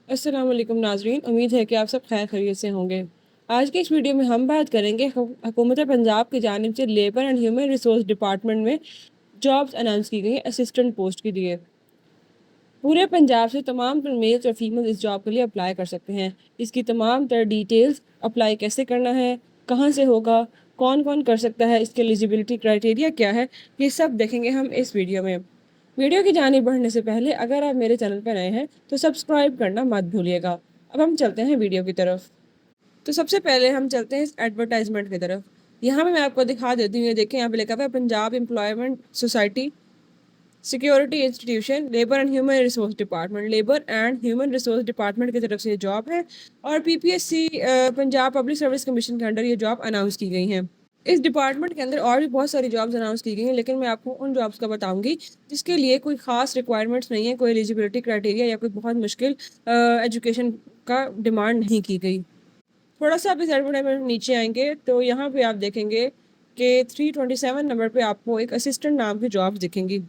अस्सलाम वालेकुम नाजरीन, उम्मीद है कि आप सब खैर खैरियत से होंगे। आज के इस वीडियो में हम बात करेंगे हुकूमत पंजाब की जानिब से labour and human resource department में जॉब्स अनाउंस की गई हैं असिस्टेंट पोस्ट के लिए। पूरे पंजाब से तमाम तर मेल्स और फीमेल्स इस जॉब के लिए अप्लाई कर सकते हैं। इसकी तमाम तर डिटेल्स, अप्लाई कैसे करना है, कहाँ से होगा, कौन कौन कर सकता है, इसके एलिजिबिलिटी क्राइटेरिया क्या है, ये सब देखेंगे हम इस वीडियो में। वीडियो की जानिब बढ़ने से पहले अगर आप मेरे चैनल पर नए हैं तो सब्सक्राइब करना मत भूलिएगा। अब हम चलते हैं वीडियो की तरफ। तो सबसे पहले हम चलते हैं इस एडवर्टाइजमेंट की तरफ। यहाँ पे मैं आपको दिखा देती हूँ, ये देखें यहाँ पे लिखा हुआ है Punjab employment society security institution labour and human resource department, labour and human resource department की तरफ से ये जॉब है और PPSC Punjab public service commission के अंडर ये जॉब अनाउंस की गई हैं। इस डिपार्टमेंट के अंदर और भी बहुत सारी जॉब्स अनाउंस की गई हैं, लेकिन मैं आपको उन जॉब्स का बताऊंगी जिसके लिए कोई खास रिक्वायरमेंट्स नहीं है, कोई एलिजिबिलिटी क्राइटेरिया या कोई बहुत मुश्किल एजुकेशन का डिमांड नहीं की गई। थोड़ा सा आप इस एडवर्टाइजमेंट नीचे आएंगे तो यहाँ पे आप देखेंगे कि 327 नंबर पे आपको एक असिस्टेंट नाम की जॉब दिखेंगी।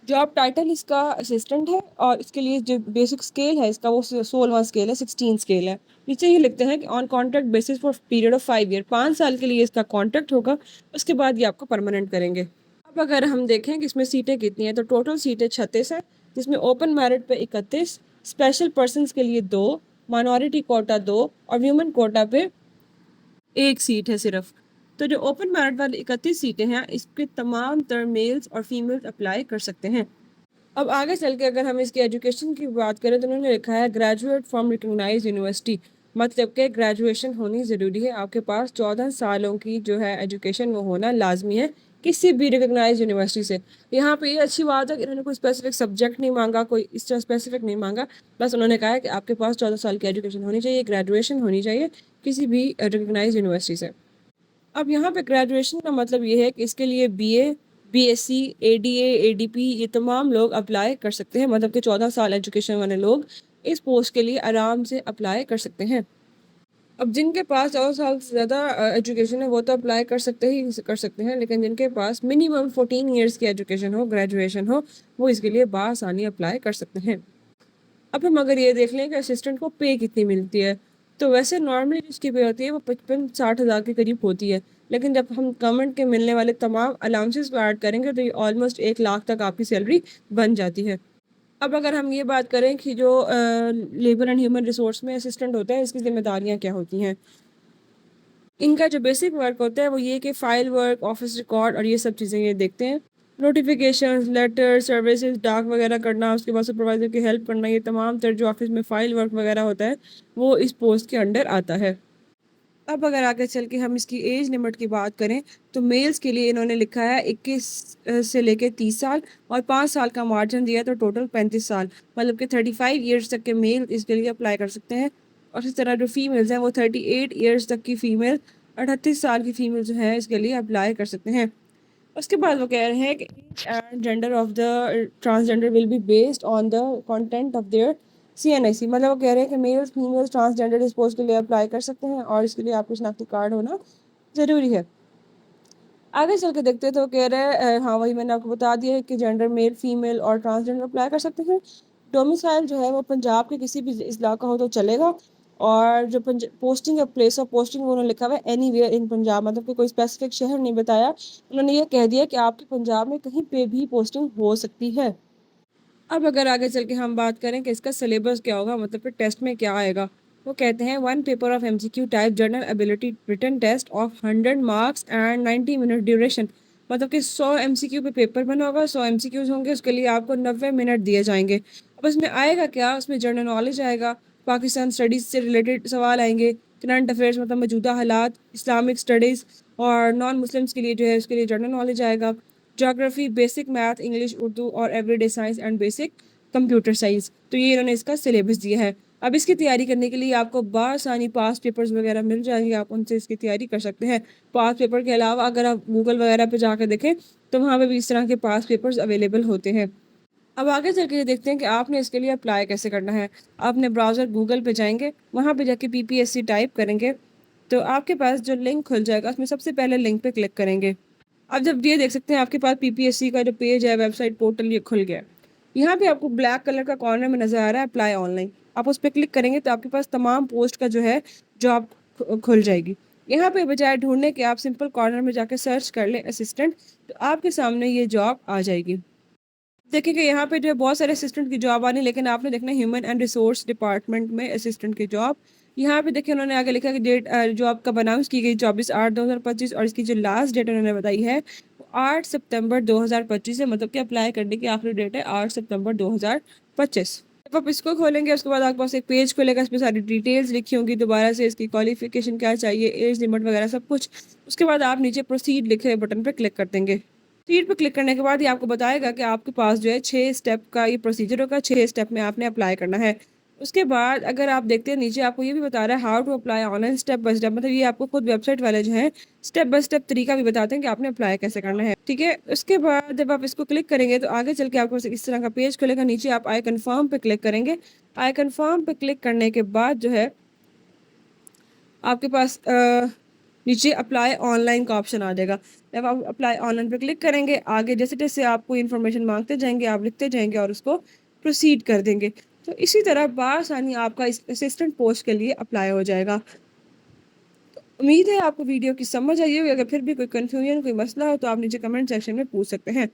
जॉब टाइटल इसका असिस्टेंट है और इसके लिए जो बेसिक स्केल है इसका वो 16वां स्केल है, 16 स्केल है। नीचे ये लिखते हैं कि on contract basis for period of 5 year, 5 साल के लिए इसका कॉन्ट्रैक्ट होगा, उसके बाद ये आपको परमानेंट करेंगे। अब अगर हम देखें कि इसमें सीटें कितनी हैं तो टोटल सीटें 36 है, जिसमें ओपन मेरिट पे 31, स्पेशल पर्सनस के लिए 2, माइनॉरिटी कोटा 2 और व्यूमन कोटा पे 1 सीट है सिर्फ। तो जो ओपन मेरिट वाली 31 सीटें हैं इस पे तमाम तर मेल्स और फीमेल्स अप्लाई कर सकते हैं। अब आगे चल के अगर हम इसकी एजुकेशन की बात करें तो उन्होंने लिखा है ग्रेजुएट फ्रॉम रिकग्नाइज यूनिवर्सिटी, मतलब कि ग्रेजुएशन होनी ज़रूरी है। आपके पास 14 सालों की जो है एजुकेशन वो होना लाजमी है किसी भी रिकग्नाइज यूनिवर्सिटी से। यहाँ पे ये अच्छी बात है कि इन्होंने कोई स्पेसिफिक सब्जेक्ट नहीं मांगा, कोई इस तरह स्पेसिफिक नहीं मांगा, बस उन्होंने कहा है कि आपके पास 14 साल की एजुकेशन होनी चाहिए, ग्रेजुएशन होनी चाहिए किसी भी रिकग्नाइज यूनिवर्सिटी से। अब यहाँ पे ग्रेजुएशन का मतलब ये है कि इसके लिए बीए, बीएससी, एडीए, एडीपी ये तमाम लोग अप्लाई कर सकते हैं, मतलब कि 14 साल एजुकेशन वाले लोग इस पोस्ट के लिए आराम से अप्लाई कर सकते हैं। अब जिनके पास 14 साल से ज़्यादा एजुकेशन है वो तो अप्लाई कर सकते हैं, लेकिन जिनके पास मिनिमम 14 ईयर्स की एजुकेशन हो, ग्रेजुएशन हो, वो इसके लिए बआसानी अप्लाई कर सकते हैं। अब हम अगर ये देख लें कि असिस्टेंट को पे कितनी मिलती है, तो वैसे नॉर्मली जिसकी पे होती है वो 55-60 हज़ार के करीब होती है, लेकिन जब हम गवर्नमेंट के मिलने वाले तमाम अलाउंसेस को ऐड करेंगे तो ये ऑलमोस्ट 1 लाख तक आपकी सैलरी बन जाती है। अब अगर हम ये बात करें कि जो लेबर एंड ह्यूमन रिसोर्स में असिस्टेंट होते हैं इसकी जिम्मेदारियाँ क्या होती हैं, इनका जो बेसिक वर्क होता है वो ये कि फ़ाइल वर्क, ऑफिस रिकॉर्ड और ये सब चीज़ें ये देखते हैं। नोटिफिकेशंस, लेटर, सर्विसेज, डाक वगैरह करना, उसके बाद सुपरवाइज़र की हेल्प करना, ये तमाम तर जो ऑफिस में फ़ाइल वर्क वगैरह होता है वो इस पोस्ट के अंडर आता है। अब अगर आगे चल के हम इसकी एज लिमिट की बात करें तो मेल्स के लिए इन्होंने लिखा है 21 से लेके 30 साल और 5 साल का मार्जिन दिया, तो टोटल 35 साल, मतलब कि 35 ईयर्स तक के मेल इसके लिए अप्लाई कर सकते हैं। और इस तरह जो फीमेल्स हैं वो 38 ईयर्स तक की फ़ीमेल, 38 साल की फ़ीमेल जो है इसके लिए अप्लाई कर सकते हैं। उसके बाद वो कह रहे हैं कि and gender of the transgender will be based on the content of their CNIC, मतलब वो कह रहे हैं कि मेल्स फीमेल्स ट्रांसजेंडर इस पोस्ट के लिए अप्लाई कर सकते हैं और इसके लिए आपको शनाख्ती कार्ड होना ज़रूरी है। आगे चल के देखते हैं तो कह रहे हैं हाँ वही मैंने आपको बता दिया है कि जेंडर मेल, फीमेल और ट्रांसजेंडर अप्लाई कर सकते हैं। डोमिसाइल जो है वो पंजाब के किसी भी इलाका का हो तो चलेगा, और जो पोस्टिंग या प्लेस ऑफ पोस्टिंग उन्होंने लिखा हुआ है एनीवेयर इन पंजाब, मतलब कि कोई स्पेसिफिक शहर नहीं बताया, उन्होंने ये कह दिया कि आपके पंजाब में कहीं पे भी पोस्टिंग हो सकती है। अब अगर आगे चल के हम बात करें कि इसका सिलेबस क्या होगा, मतलब कि टेस्ट में क्या आएगा, वो कहते हैं 1 paper of MCQ type general ability written test of 100 marks and 90 minute duration, मतलब कि 100 MCQ पे पेपर बना होगा, 100 MCQs होंगे, उसके लिए आपको 90 मिनट दिए जाएंगे। अब इसमें आएगा क्या, उसमें जनरल नॉलेज आएगा, पाकिस्तान स्टडीज़ से रिलेटेड सवाल आएंगे, करंट अफेयर्स मतलब मौजूदा हालात, इस्लामिक स्टडीज़, और नॉन मुस्लिम्स के लिए जो है उसके लिए जनरल नॉलेज आएगा, geography, basic math, English, Urdu और everyday science and basic computer science. तो ये इन्होंने इसका सिलेबस दिया है। अब इसकी तैयारी करने के लिए आपको बासानी पास पेपर्स वगैरह मिल जाएंगे, आप उनसे इसकी तैयारी कर सकते हैं। पास पेपर के अलावा अगर आप गूगल वगैरह पे जाकर देखें तो वहाँ पे भी इस तरह के पास पेपर्स अवेलेबल होते हैं। अब आगे चल के देखते हैं कि आपने इसके लिए अप्लाई कैसे करना है। आपने ब्राउज़र गूगल पे जाएंगे, वहाँ पे जाके PPSC टाइप करेंगे तो आपके पास जो लिंक खुल जाएगा उसमें सबसे पहले लिंक पे क्लिक करेंगे। अब जब ये देख सकते हैं आपके पास PPSC का जो पेज है, वेबसाइट पोर्टल, ये खुल गया है। यहाँ पे आपको ब्लैक कलर का कॉर्नर में नज़र आ रहा है अप्लाई ऑनलाइन, आप उस पर क्लिक करेंगे तो आपके पास तमाम पोस्ट का जो है जॉब खुल जाएगी। यहाँ पे बजाय ढूंढने के आप सिंपल कॉर्नर में जाके सर्च कर लें असिस्टेंट, तो आपके सामने ये जॉब आ जाएगी। देखिए कि यहाँ पे जो है बहुत सारे असिस्टेंट की जॉब आनी, लेकिन आपने देखना ह्यूमन एंड रिसोर्स डिपार्टमेंट में असिस्टेंट की जॉब। यहाँ पे देखिए उन्होंने आगे लिखा कि डेट जॉब कब अनाउंस की गई 24/8/2025, और इसकी जो लास्ट डेट उन्होंने बताई है वो 8 सितंबर 2025 है, मतलब कि अप्लाई करने की आखिरी डेट है 8 सितंबर 2025। जब आप इसको खोलेंगे उसके बाद आपके पास एक पेज खुलेगा, इसमें सारी डिटेल्स लिखी होंगी, दोबारा से इसकी क्वालिफिकेशन क्या चाहिए, एज लिमिट वगैरह सब कुछ। उसके बाद आप नीचे प्रोसीड लिखे बटन पर क्लिक कर देंगे। प्रोसीड पर क्लिक करने के बाद ये आपको बताएगा कि आपके पास जो है 6 स्टेप का ये प्रोसीजर होगा, 6 स्टेप में आपने अप्लाई करना है। उसके बाद अगर आप देखते हैं नीचे आपको ये भी बता रहा है how to apply online step by step, मतलब ये आपको खुद वेबसाइट वाले जो हैं स्टेप बाय स्टेप तरीका भी बताते हैं कि आपने अप्लाई कैसे करना है, ठीक है। उसके बाद जब आप इसको क्लिक करेंगे तो आगे चल के आपको इस तरह का पेज खुलेगा। नीचे आप आई कन्फर्म पे क्लिक करेंगे। आई कन्फर्म पे क्लिक करने के बाद जो है आपके पास नीचे अप्लाई ऑनलाइन का ऑप्शन आ जाएगा। जब आप अप्लाई ऑनलाइन पे क्लिक करेंगे, आगे जैसे जैसे आपको इन्फॉर्मेशन मांगते जाएंगे आप लिखते जाएंगे और उसको प्रोसीड कर देंगे। तो इसी तरह बआसानी आपका इस असिस्टेंट पोस्ट के लिए अप्लाई हो जाएगा। उम्मीद है आपको वीडियो की समझ आई होगी। अगर फिर भी कोई कन्फ्यूजन कोई मसला हो तो आप नीचे कमेंट सेक्शन में पूछ सकते हैं।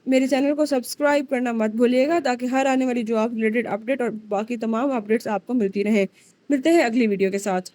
मेरे चैनल को सब्सक्राइब करना मत भूलिएगा ताकि हर आने वाली जॉब रिलेटेड अपडेट और बाकी तमाम अपडेट्स आपको मिलती रहे। मिलते हैं अगली वीडियो के साथ।